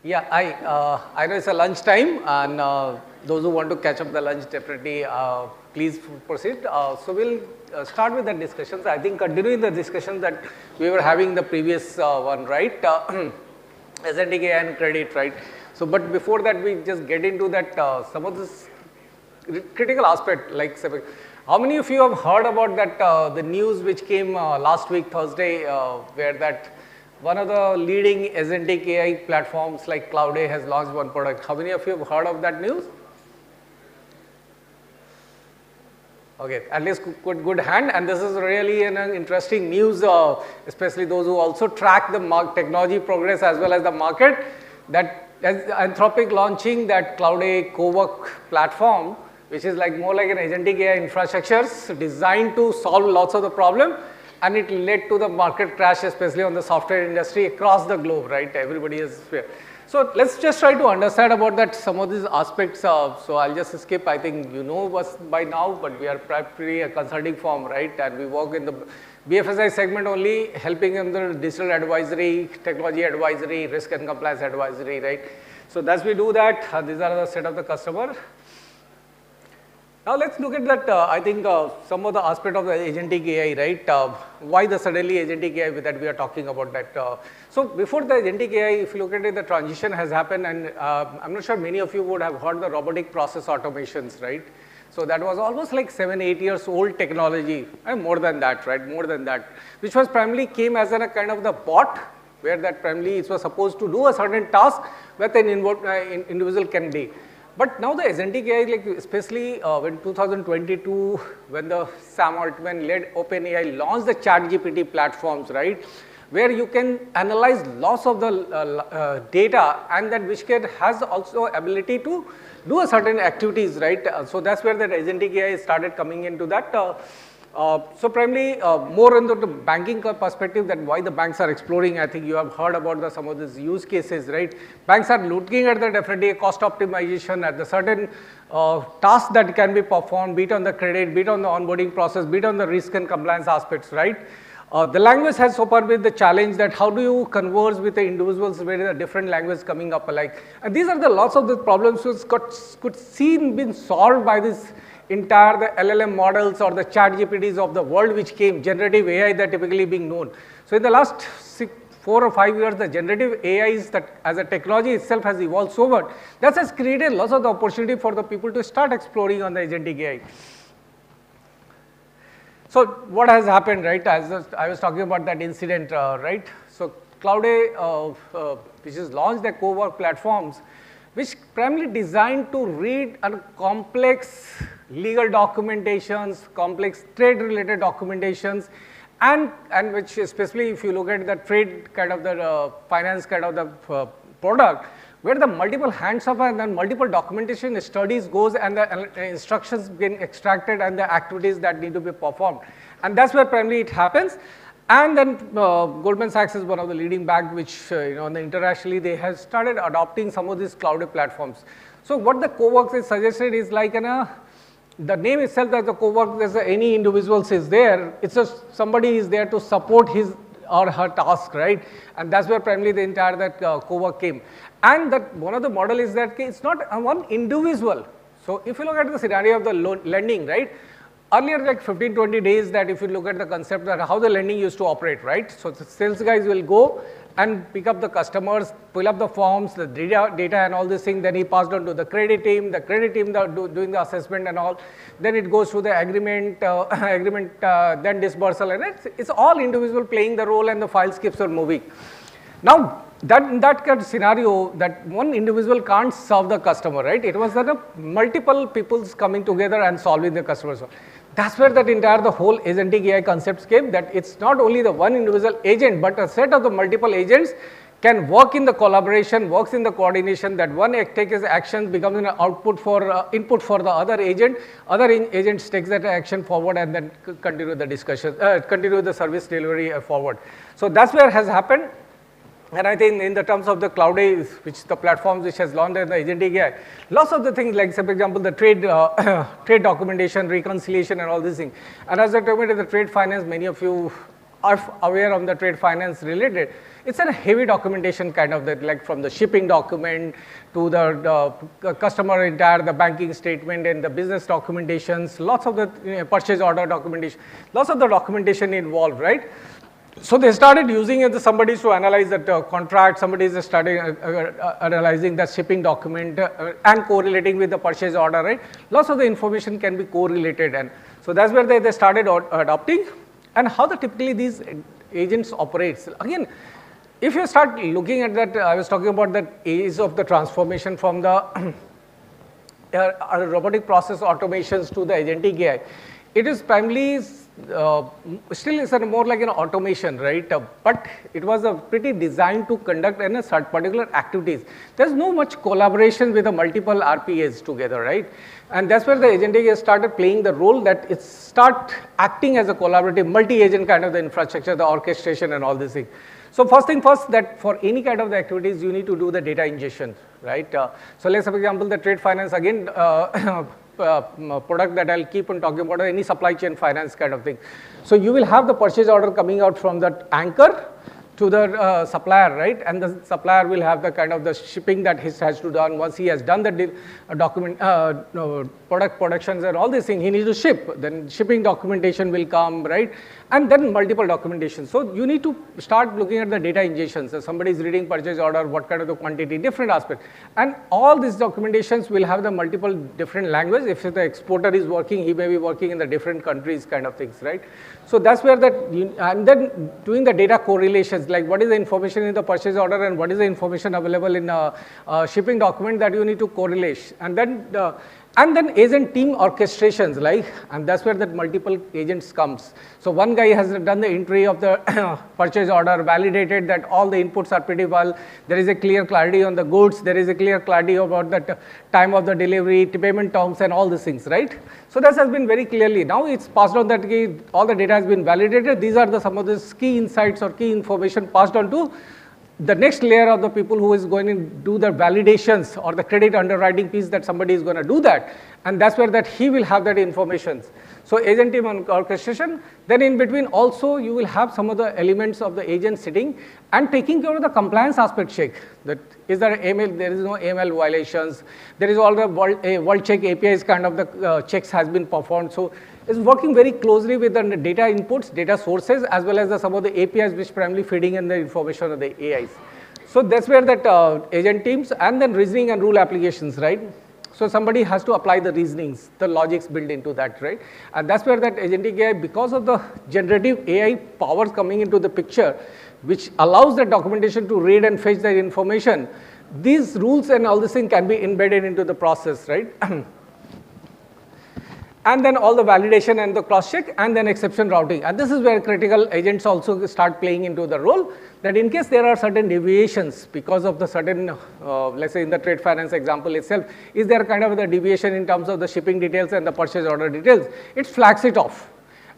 Yeah, I know it's a lunch time, and those who want to catch up the lunch, definitely please proceed. So we'll start with the discussions. I think continuing the discussions that we were having in the previous one, right? Agentic AI and credit, right? So, but before that, we just get into that some of this critical aspect, like how many of you have heard about that the news which came last week Thursday, where that one of the leading agentic AI platforms like Claude has launched one product. How many of you have heard of that news? Okay, at least good hand, and this is really an interesting news, especially those who also track the technology progress as well as the market, that Anthropic launching that Claude co-work platform, which is like more like an agentic AI infrastructure designed to solve lots of the problem, and it led to the market crash, especially on the software industry across the globe, right? Everybody is here. So let's just try to understand about that some of these aspects. So I'll just skip. I think you know us by now, but we are primarily a consulting firm, right? And we work in the BFSI segment only, helping in the digital advisory, technology advisory, risk and compliance advisory, right? So as we do that, these are the set of the customer. Now let's look at that, I think some of the aspect of the agentic AI, right? Why the suddenly agentic AI that we are talking about that. So before the agentic AI, if you look at it, the transition has happened, and I'm not sure many of you would have heard the robotic process automations, right? So that was almost like 7-8 years old technology, and more than that, right? More than that, which was primarily came as a kind of the bot, where that primarily it was supposed to do a certain task that an individual can be. But now the agentic AI, like especially when 2022, when the Sam Altman led OpenAI launched the ChatGPT platforms, right, where you can analyze lots of the data, and that which has also ability to do a certain activities, right? So that's where that agentic AI started coming into that. So primarily more into the banking perspective, that why the banks are exploring. I think you have heard about some of these use cases, right? Banks are looking at the definitely cost optimization at the certain tasks that can be performed, be it on the credit, be it on the onboarding process, be it on the risk and compliance aspects, right? The language has so far been the challenge, that how do you converse with the individuals where the different language coming up alike. And these are the lots of the problems which could seem been solved by this entire the LLM models or the ChatGPTs of the world which came, generative AI that typically being known. So in the last 4 or 5 years, the generative AIs that as a technology itself has evolved so much, that has created lots of the opportunity for the people to start exploring on the agentic AI. So what has happened, right? As I was talking about that incident, right? So Claude, which is launched the co-work platforms, which primarily designed to read complex legal documentations, complex trade-related documentations, and which especially if you look at the trade kind of the finance kind of the product, where the multiple hands of and then multiple documentation studies goes, and the instructions being extracted and the activities that need to be performed. And that's where primarily it happens. And then Goldman Sachs is one of the leading banks which, internationally they have started adopting some of these cloud platforms. So what the co-work is suggested is like the name itself, that the co-work, there's any individuals is there, it's just somebody is there to support his or her task, right? And that's where primarily the entire that co-work came. And that one of the model is that it's not one individual. So if you look at the scenario of the lending, right? Earlier, like 15-20 days, that if you look at the concept that how the lending used to operate, right? So the sales guys will go and pick up the customers, pull up the forms, the data and all these things. Then he passed on to the credit team doing the assessment and all. Then it goes through the agreement, then disbursal, and it's all individual playing the role, and the file skips are moving. Now, in that kind of scenario, that one individual can't solve the customer, right? It was that multiple people's coming together and solving the customer's. That's where the whole agentic AI concepts came, that it's not only the one individual agent, but a set of the multiple agents can work in the collaboration, works in the coordination, that one takes action, becomes an output for input for the other agent agents takes that action forward, and then continue the discussion, continue the service delivery forward. So that's where has happened. And I think in the terms of the Claude, which the platforms which has launched in the agentic AI, lots of the things like, say, for example, the trade documentation, reconciliation, and all these things. And as I told you, the trade finance, many of you are aware of the trade finance related, it's a heavy documentation kind of that, like from the shipping document to the customer entire, the banking statement and the business documentations, lots of the purchase order documentation, lots of the documentation involved, right? So they started using it, somebody to analyze that contract, somebody is starting analyzing the shipping document and correlating with the purchase order, right? Lots of the information can be correlated, and so that's where they started adopting. And how typically these agents operates. Again, if you start looking at that, I was talking about that age of the transformation from the robotic process automations to the agentic AI. It is primarily still is more like an automation, right? But it was a pretty designed to conduct in a particular activities. There's no much collaboration with the multiple RPAs together, right? And that's where the agentic AI started playing the role that it start acting as a collaborative multi-agent kind of the infrastructure, the orchestration and all these things. So first thing first, that for any kind of the activities, you need to do the data ingestion, right? So let's say, for example, the trade finance, again, product that I'll keep on talking about, any supply chain finance kind of thing. So you will have the purchase order coming out from that anchor to the supplier, right? And the supplier will have the kind of the shipping that he has to done. Once he has done the document, product productions and all these things, he needs to ship. Then shipping documentation will come, right? And then multiple documentation. So you need to start looking at the data ingestions. So somebody is reading purchase order, what kind of the quantity, different aspects. And all these documentations will have the multiple different language. If the exporter is working, he may be working in the different countries kind of things, right? So that's where that, and then doing the data correlations, like what is the information in the purchase order and what is the information available in a shipping document that you need to correlate. And then agent team orchestrations, like, and that's where that multiple agents comes. So one guy has done the entry of the purchase order, validated that all the inputs are pretty well. There is a clear clarity on the goods. There is a clear clarity about the time of the delivery, payment terms, and all these things, right? So this has been very clearly. Now it's passed on that all the data has been validated. These are some of the key insights or key information passed on to the next layer of the people who is going to do the validations or the credit underwriting piece, that somebody is going to do that. And that's where that he will have that information. So agent team orchestration. Then in between also you will have some of the elements of the agent sitting and taking care of the compliance aspect check. That is there AML, there is no AML violations. There is all the world check APIs kind of the checks has been performed. So it's working very closely with the data inputs, data sources, as well as some of the APIs which primarily feeding in the information of the AIs. So that's where that agent teams and then reasoning and rule applications, right? So somebody has to apply the reasonings, the logics built into that, right? And that's where that agentic AI, because of the generative AI powers coming into the picture, which allows the documentation to read and fetch that information, these rules and all this thing can be embedded into the process, right? And then all the validation and the cross-check and then exception routing. And this is where critical agents also start playing into the role, that in case there are certain deviations because of the certain, let's say in the trade finance example itself, is there kind of the deviation in terms of the shipping details and the purchase order details, it flags it off.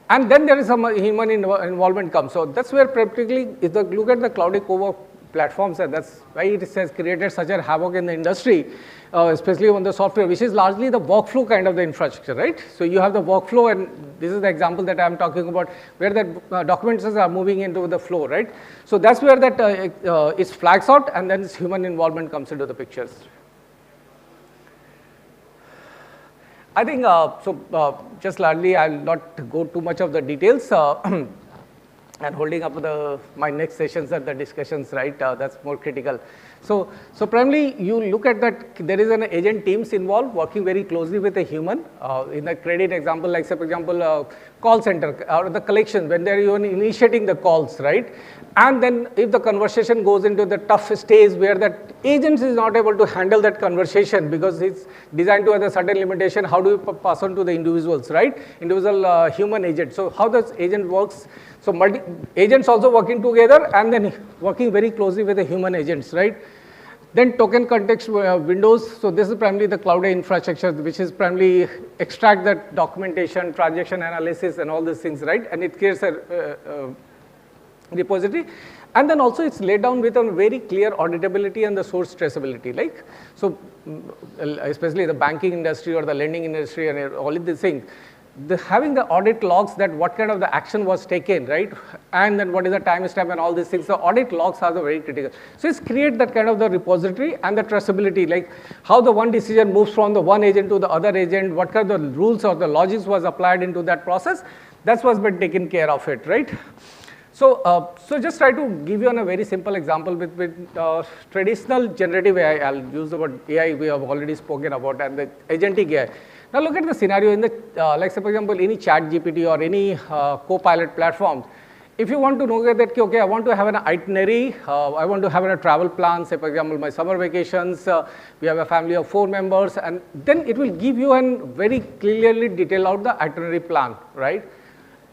And then there is some human involvement comes. So that's where practically, if you look at the Claude-powered platforms, and that's why it has created such a havoc in the industry, especially on the software, which is largely the workflow kind of the infrastructure, right? So you have the workflow, and this is the example that I'm talking about, where the documents are moving into the flow, right? So that's where that it flags out, and then human involvement comes into the pictures. I think, just largely, I'll not go too much of the details. And holding up my next sessions and the discussions, right? That's more critical. So primarily, you look at that there is an agent teams involved working very closely with a human. In the credit example, like say, for example, call center or the collection, when they're even initiating the calls, right? And then if the conversation goes into the tough stage where that agent is not able to handle that conversation because it's designed to have a certain limitation, how do you pass on to the individuals, right? Individual human agent. So how does agent works? So agents also working together and then working very closely with the human agents, right? Then token context windows. So this is primarily the cloud infrastructure, which is primarily extract that documentation, transaction analysis, and all these things, right? And it creates a repository. And then also it's laid down with a very clear auditability and the source traceability. Like, so especially the banking industry or the lending industry and all of these things, having the audit logs that what kind of the action was taken, right? And then what is the timestamp and all these things. The audit logs are the very critical. So it's create that kind of the repository and the traceability, like how the one decision moves from the one agent to the other agent, what kind of the rules or the logics was applied into that process. That's what's been taken care of it, right? So, so just try to give you a very simple example with traditional generative AI. I'll use the word AI we have already spoken about, and the agentic AI. Now look at the scenario in the, like say for example, any chat GPT or any co-pilot platforms. If you want to know that, okay, I want to have an itinerary, I want to have a travel plan, say for example, my summer vacations, we have a family of 4 members, and then it will give you a very clearly detail out the itinerary plan, right?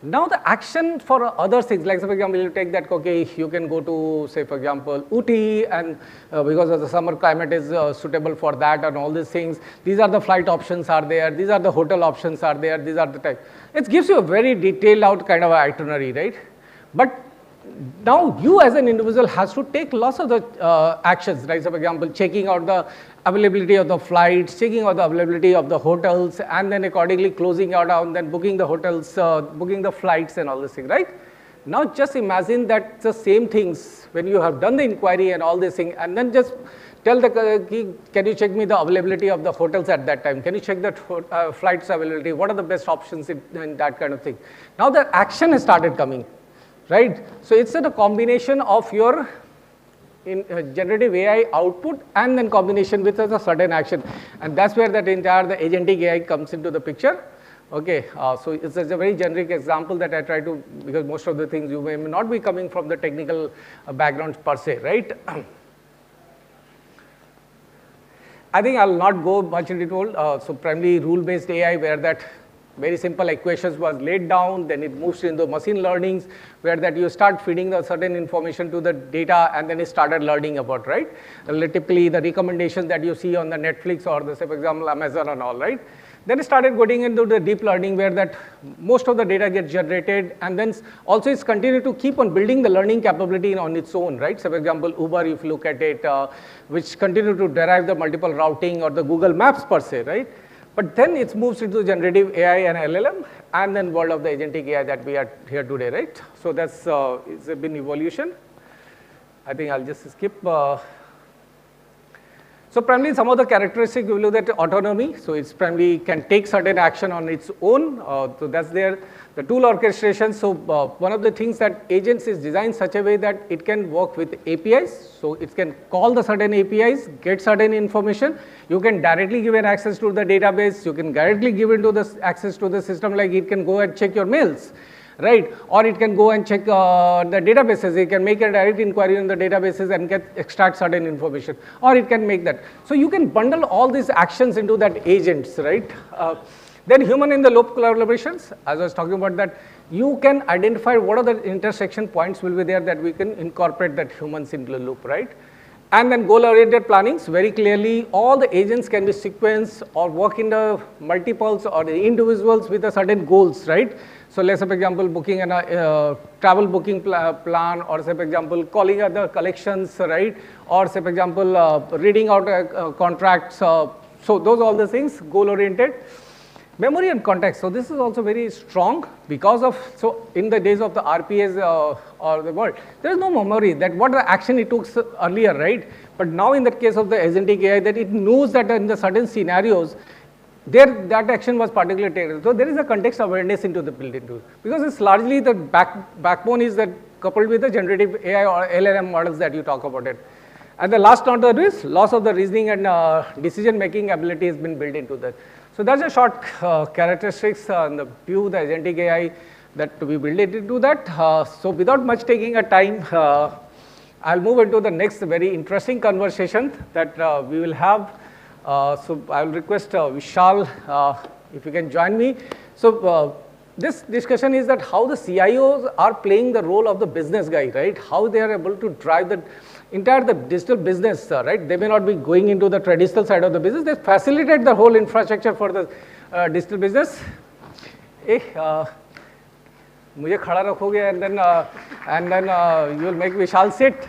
Now the action for other things, like say for example, you take that, okay, you can go to, say for example, Ooty, and because of the summer climate is suitable for that and all these things. These are the flight options are there, these are the hotel options are there, these are the type. It gives you a very detailed out kind of itinerary, right? But now you as an individual has to take lots of the actions, right? So for example, checking out the availability of the flights, checking out the availability of the hotels, and then accordingly closing out and then booking the hotels, booking the flights and all this thing, right? Now just imagine that the same things when you have done the inquiry and all this thing, and then just tell the can you check me the availability of the hotels at that time? Can you check the flights availability? What are the best options in that kind of thing? Now the action has started coming. Right? So it's a combination of your generative AI output and then combination with a certain action. And that's where that entire the agentic AI comes into the picture. Okay, so it's a very generic example that I try to, because most of the things you may not be coming from the technical background per se, right? I think I'll not go much into detail. So primarily rule-based AI, where that very simple equations was laid down, then it moves into machine learnings, where that you start feeding the certain information to the data, and then it started learning about, right? Typically the recommendations that you see on the Netflix or the, say for example, Amazon and all, right? Then it started going into the deep learning, where that most of the data gets generated, and then also it's continued to keep on building the learning capability on its own, right? So for example, Uber, if you look at it, which continue to derive the multiple routing, or the Google Maps per se, right? But then it moves into generative AI and LLM, and then world of the agentic AI that we are here today, right? So that's it's been evolution. I think I'll just skip. So primarily some of the characteristics we look at autonomy. So it's primarily can take certain action on its own. So that's there. The tool orchestration. So one of the things that agents is designed such a way that it can work with APIs. So it can call the certain APIs, get certain information. You can directly give an access to the database. You can directly give into the access to the system, like it can go and check your mails, right? Or it can go and check the databases. It can make a direct inquiry in the databases and extract certain information, or it can make that. So you can bundle all these actions into that agents, right? Then human in the loop collaborations, as I was talking about that, you can identify what are the intersection points will be there that we can incorporate that humans into the loop, right? And then goal-oriented plannings, very clearly all the agents can be sequenced or work in the multiples or the individuals with a certain goals, right? So let's say for example, booking a travel booking plan, or say for example, calling other collections, right? Or say for example, reading out contracts. So those all the things, goal-oriented. Memory and context. So this is also very strong because of, so in the days of the RPAs or the world, there is no memory that what the action it took earlier, right? But now in the case of the agentic AI, that it knows that in the certain scenarios, that action was particularly taken. So there is a context awareness into the built into, because it's largely the backbone is that coupled with the generative AI or LLM models that you talk about it. And the last not the least, loss of the reasoning and decision making ability has been built into that. So that's a short characteristics and the view, the agentic AI that we build it into that. So without much taking a time, I'll move into the next very interesting conversation that we will have. So I will request Vishal if you can join me. So this discussion is that how the CIOs are playing the role of the business guy, right? How they are able to drive the entire the digital business, right? They may not be going into the traditional side of the business. They facilitate the whole infrastructure for the digital business. मुझे खड़ा रखोगे and then you will make Vishal sit.